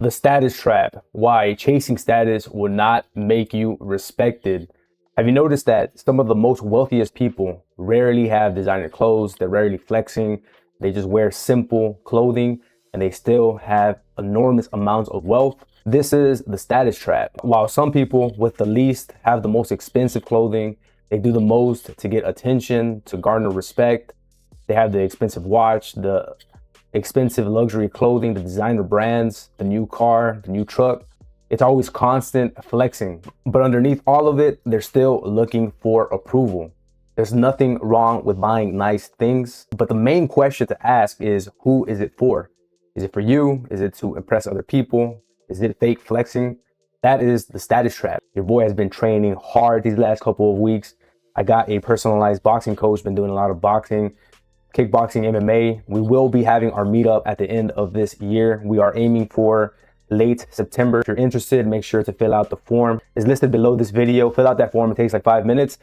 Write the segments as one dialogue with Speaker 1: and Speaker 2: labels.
Speaker 1: The status trap. Why chasing status will not make you respected. Have you noticed that some of the most wealthiest people rarely have designer clothes? They're rarely flexing. They just wear simple clothing and they still have enormous amounts of wealth. This is the status trap. While some people with the least have the most expensive clothing, they do the most to get attention, to garner respect. They have the expensive watch, the expensive luxury clothing, the designer brands, the new car, the new truck. It's always constant flexing. But underneath all of it, they're still looking for approval. There's nothing wrong with buying nice things. But the main question to ask is, who is it for? Is it for you? Is it to impress other people? Is it fake flexing? That is the status trap. Your boy has been training hard these last couple of weeks. I got a personalized boxing coach, been doing a lot of boxing, kickboxing, MMA. We will be having our meetup at the end of this year. We are aiming for late September. If you're interested, make sure to fill out the form. It's listed below this video. Fill out that form. It takes like 5 minutes.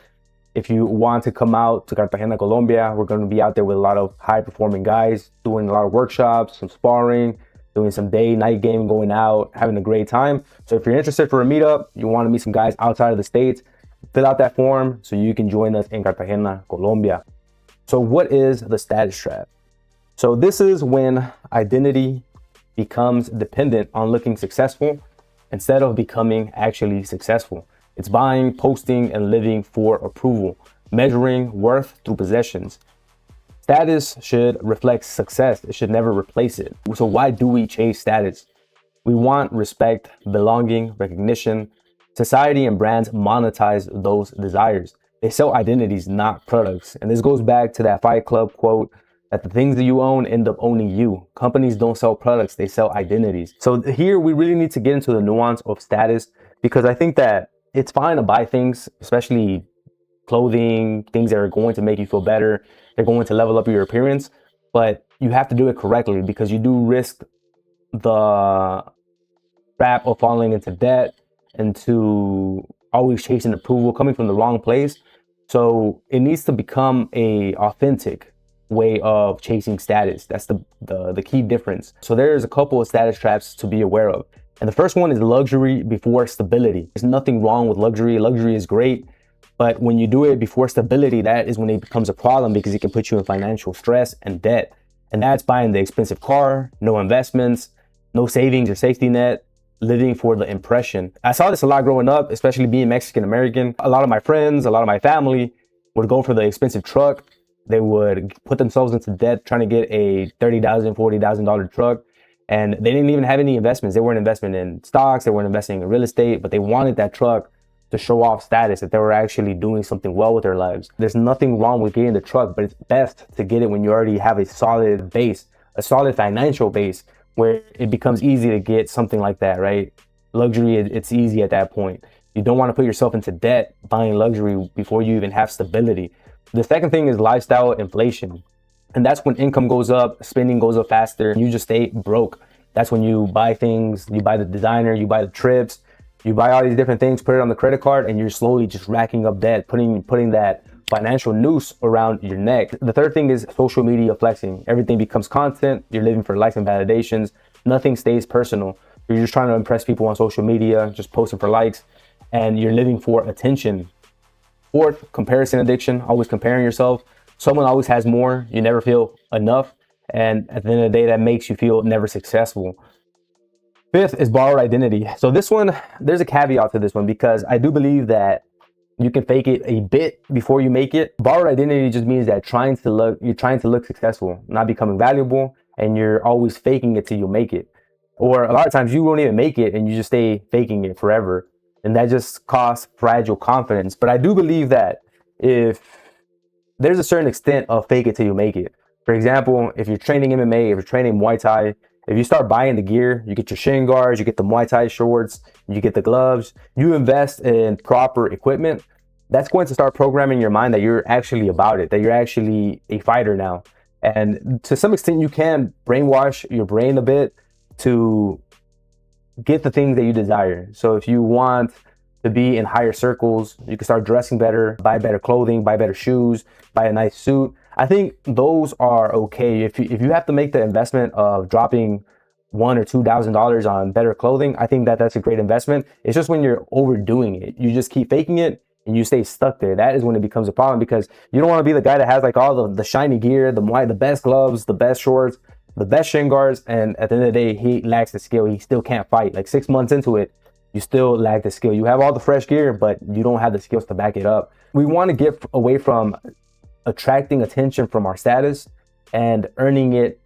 Speaker 1: If you want to come out to Cartagena, Colombia, we're going to be out there with a lot of high performing guys, doing a lot of workshops, some sparring, doing some day, night game, going out, having a great time. So if you're interested for a meetup, you want to meet some guys outside of the States, fill out that form so you can join us in Cartagena, Colombia. So what is the status trap? So this is when identity becomes dependent on looking successful instead of becoming actually successful. It's buying, posting, and living for approval, measuring worth through possessions. Status should reflect success. It should never replace it. So why do we chase status? We want respect, belonging, recognition. Society and brands monetize those desires. They sell identities, not products. And this goes back to that Fight Club quote that the things that you own end up owning you. Companies don't sell products, they sell identities. So here we really need to get into the nuance of status, because I think that it's fine to buy things, especially clothing, things that are going to make you feel better. They're going to level up your appearance, but you have to do it correctly, because you do risk the trap of falling into debt and to always chasing approval, coming from the wrong place. So it needs to become a authentic way of chasing status. That's the key difference. So there's a couple of status traps to be aware of. And the first one is luxury before stability. There's nothing wrong with luxury. Luxury is great. But when you do it before stability, that is when it becomes a problem, because it can put you in financial stress and debt. And that's buying the expensive car, no investments, no savings or safety net, living for the impression. I saw this a lot growing up, especially being Mexican American. A lot of my friends, a lot of my family would go for the expensive truck. They would put themselves into debt trying to get a $30,000, $40,000 truck. And they didn't even have any investments. They weren't investing in stocks. They weren't investing in real estate, but they wanted that truck to show off status, that they were actually doing something well with their lives. There's nothing wrong with getting the truck, but it's best to get it when you already have a solid base, a solid financial base, where it becomes easy to get something like that, right? Luxury, it's easy at that point. You don't want to put yourself into debt buying luxury before you even have stability. The second thing is lifestyle inflation. And that's when income goes up, spending goes up faster, and you just stay broke. That's when you buy things, you buy the designer, you buy the trips, you buy all these different things, put it on the credit card, and you're slowly just racking up debt, putting that financial noose around your neck. The third thing is social media flexing. Everything becomes content. You're living for likes and validations. Nothing stays personal. You're just trying to impress people on social media, just posting for likes, and you're living for attention. Fourth, comparison addiction, always comparing yourself. Someone always has more. You never feel enough. And at the end of the day, that makes you feel never successful. Fifth is borrowed identity. So this one, there's a caveat to this one, because I do believe that you can fake it a bit before you make it. Borrowed identity just means that you're trying to look successful, not becoming valuable, and you're always faking it till you make it. Or a lot of times you won't even make it and you just stay faking it forever. And that just costs fragile confidence. But I do believe that if there's a certain extent of fake it till you make it. For example, if you're training MMA, if you're training Muay Thai, if you start buying the gear, you get your shin guards, you get the Muay Thai shorts, you get the gloves, you invest in proper equipment, that's going to start programming your mind that you're actually about it, that you're actually a fighter now. And to some extent, you can brainwash your brain a bit to get the things that you desire. So if you want to be in higher circles, you can start dressing better, buy better clothing, buy better shoes, buy a nice suit. I think those are okay. If you have to make the investment of dropping $1,000 or $2,000 on better clothing, I think that that's a great investment. It's just when you're overdoing it, you just keep faking it and you stay stuck there. That is when it becomes a problem, because you don't want to be the guy that has like all the shiny gear, the best gloves, the best shorts, the best shin guards, and at the end of the day, he lacks the skill. He still can't fight. Like 6 months into it, you still lack the skill. You have all the fresh gear, but you don't have the skills to back it up. We want to get away from attracting attention from our status and earning it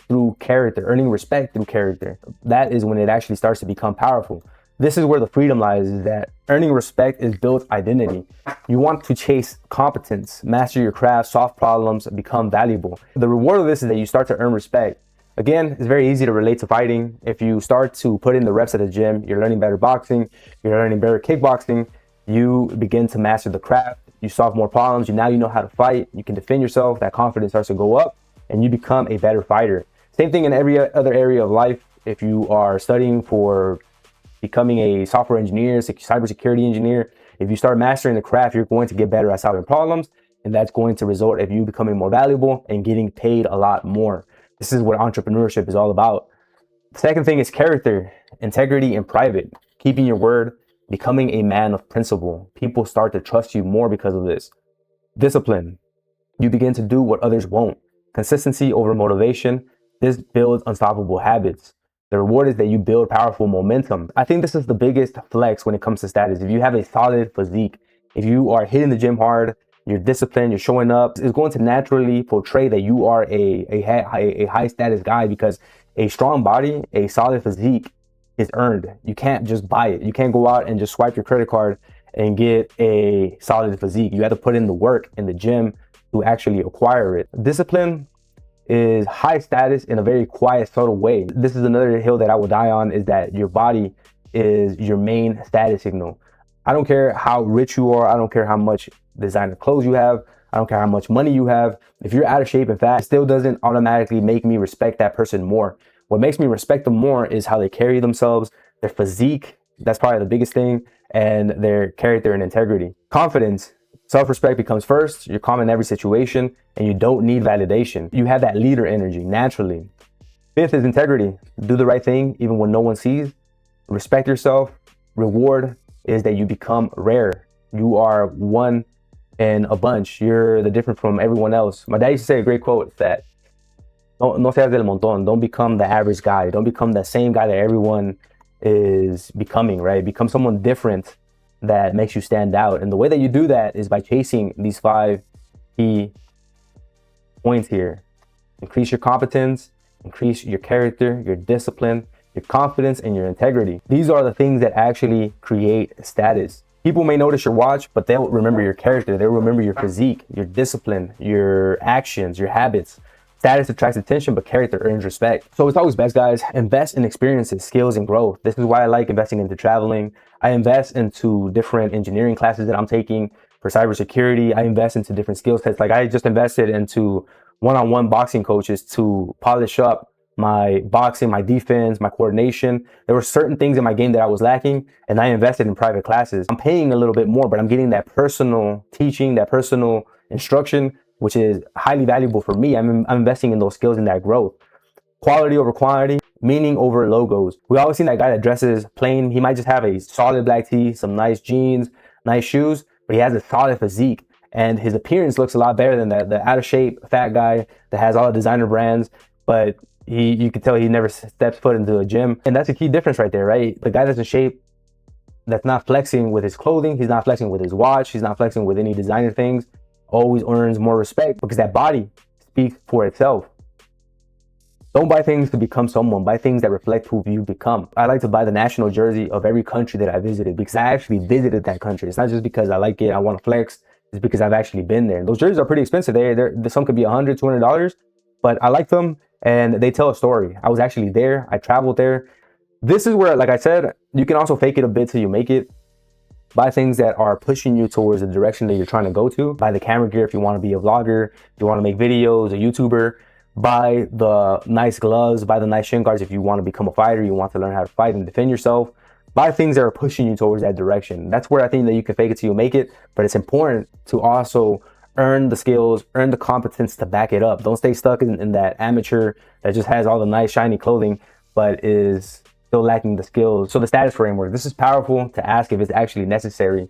Speaker 1: through character, earning respect through character. That is when it actually starts to become powerful. This is where the freedom lies, is that earning respect is built identity. You want to chase competence, master your craft, solve problems, become valuable. The reward of this is that you start to earn respect. Again, it's very easy to relate to fighting. If you start to put in the reps at the gym, you're learning better boxing, you're learning better kickboxing, you begin to master the craft, you solve more problems, now you know how to fight, you can defend yourself, that confidence starts to go up, and you become a better fighter. Same thing in every other area of life. If you are studying for becoming a software engineer, cybersecurity engineer, if you start mastering the craft, you're going to get better at solving problems, and that's going to result in you becoming more valuable and getting paid a lot more. This is what entrepreneurship is all about. The second thing is character, integrity in private, keeping your word, becoming a man of principle. People start to trust you more because of this. Discipline, you begin to do what others won't. Consistency over motivation, this builds unstoppable habits. The reward is that you build powerful momentum. I think this is the biggest flex when it comes to status. If you have a solid physique, if you are hitting the gym hard, you're disciplined, you're showing up, it's going to naturally portray that you are a high status guy, because a strong body, a solid physique is earned. You can't just buy it. You can't go out and just swipe your credit card and get a solid physique. You have to put in the work in the gym to actually acquire it. Discipline is high status in a very quiet, subtle way. This is another hill that I will die on, is that your body is your main status signal. I don't care how rich you are. I don't care how much designer clothes you have. I don't care how much money you have. If you're out of shape and fat, it still doesn't automatically make me respect that person more. What makes me respect them more is how they carry themselves, their physique. That's probably the biggest thing, and their character and integrity. Confidence. Self-respect becomes first. You're calm in every situation, and you don't need validation. You have that leader energy naturally. Fifth is integrity. Do the right thing even when no one sees. Respect yourself. Reward is that you become rare. You are one in a bunch. You're the different from everyone else. My dad used to say a great quote that no seas del montón. Don't become the average guy. Don't become the same guy that everyone is becoming, right? Become someone different that makes you stand out. And the way that you do that is by chasing these 5 key points here. Increase your competence, increase your character, your discipline, your confidence, and your integrity. These are the things that actually create status. People may notice your watch, but they'll remember your character. They'll remember your physique, your discipline, your actions, your habits. Status attracts attention, but character earns respect. So it's always best, guys, invest in experiences, skills, and growth. This is why I like investing into traveling. I invest into different engineering classes that I'm taking for cybersecurity. I invest into different skill sets. Like I just invested into one-on-one boxing coaches to polish up my boxing, my defense, my coordination. There were certain things in my game that I was lacking, and I invested in private classes. I'm paying a little bit more, but I'm getting that personal teaching, that personal instruction, which is highly valuable for me. I'm investing in those skills and that growth. Quality over quantity, meaning over logos. We always seen that guy that dresses plain. He might just have a solid black tee, some nice jeans, nice shoes, but he has a solid physique, and his appearance looks a lot better than the out of shape fat guy that has all the designer brands, but you can tell he never steps foot into a gym. And that's a key difference right there, right? The guy that's in shape, that's not flexing with his clothing, he's not flexing with his watch, he's not flexing with any designer things, always earns more respect because that body speaks for itself. Don't buy things to become someone. Buy things that reflect who you become. I like to buy the national jersey of every country that I visited, because I actually visited that country. It's not just because I like it, I want to flex. It's because I've actually been there. Those jerseys are pretty expensive. Some could be $100, $200, but I like them and they tell a story. I was actually there. I traveled there. This is where, like I said, you can also fake it a bit till you make it. Buy things that are pushing you towards the direction that you're trying to go to. Buy the camera gear if you want to be a vlogger, if you want to make videos, a YouTuber. Buy the nice gloves, buy the nice shin guards if you want to become a fighter, you want to learn how to fight and defend yourself. Buy things that are pushing you towards that direction. That's where I think that you can fake it till you make it, but it's important to also earn the skills, earn the competence to back it up. Don't stay stuck in that amateur that just has all the nice shiny clothing, but is still lacking the skills. So the status framework, this is powerful to ask if it's actually necessary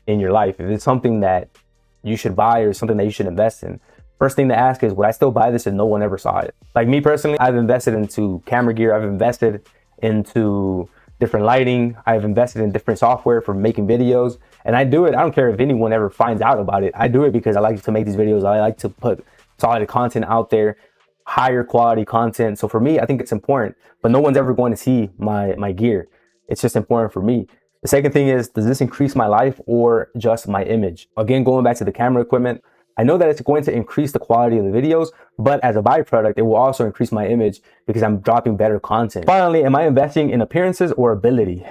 Speaker 1: in your life. If it's something that you should buy or something that you should invest in. First thing to ask is, would I still buy this if no one ever saw it? Like me personally, I've invested into camera gear. I've invested into different lighting. I've invested in different software for making videos. And I do it. I don't care if anyone ever finds out about it. I do it because I like to make these videos. I like to put solid content out there, higher quality content. So for me, I think it's important, but no one's ever going to see my gear. It's just important for me. The second thing is, does this increase my life or just my image? Again, going back to the camera equipment, I know that it's going to increase the quality of the videos, but as a byproduct, it will also increase my image because I'm dropping better content. Finally, am I investing in appearances or ability?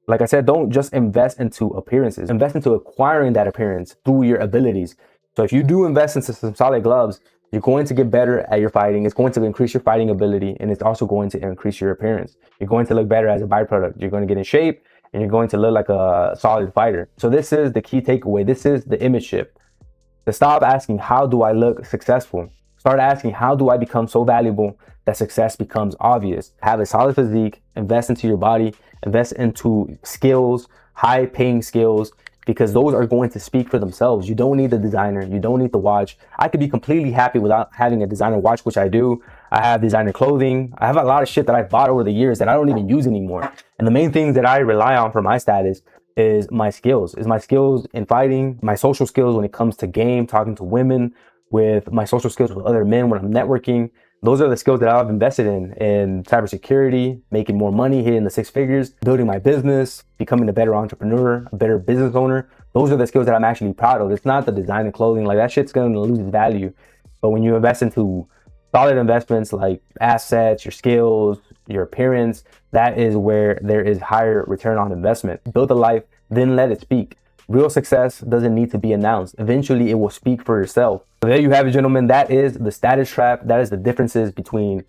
Speaker 1: Like I said, don't just invest into appearances. Invest into acquiring that appearance through your abilities. So if you do invest into some solid gloves, you're going to get better at your fighting. It's going to increase your fighting ability, and it's also going to increase your appearance. You're going to look better as a byproduct. You're going to get in shape, and you're going to look like a solid fighter. So this is the key takeaway. This is the image shift. To stop asking, how do I look successful? Start asking, how do I become so valuable that success becomes obvious? Have a solid physique, invest into your body, invest into skills, high paying skills, because those are going to speak for themselves. You don't need the designer. You don't need the watch. I could be completely happy without having a designer watch, which I do. I have designer clothing. I have a lot of shit that I've bought over the years that I don't even use anymore. And the main things that I rely on for my status is my skills in fighting, my social skills when it comes to game, talking to women, with my social skills with other men when I'm networking. Those are the skills that I've invested in cybersecurity, making more money, hitting the six figures, building my business, becoming a better entrepreneur, a better business owner. Those are the skills that I'm actually proud of. It's not the design and clothing. Like, that shit's going to lose its value. But when you invest into solid investments like assets, your skills, your appearance, that is where there is higher return on investment. Build a life, then let it speak. Real success doesn't need to be announced. Eventually, it will speak for itself. So there you have it, gentlemen. That is the status trap. That is the differences between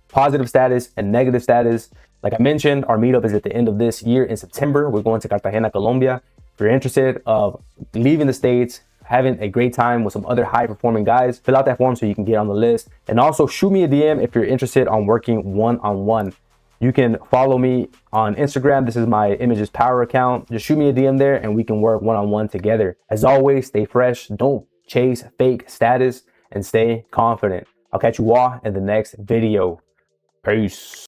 Speaker 1: positive status and negative status. Like I mentioned, our meetup is at the end of this year in September. We're going to Cartagena, Colombia. If you're interested of leaving the States, having a great time with some other high performing guys, fill out that form so you can get on the list. And also shoot me a DM if you're interested on working one-on-one. You can follow me on Instagram. This is my Images Power account. Just shoot me a DM there and we can work one-on-one together. As always, stay fresh. Don't chase fake status and stay confident. I'll catch you all in the next video. Peace.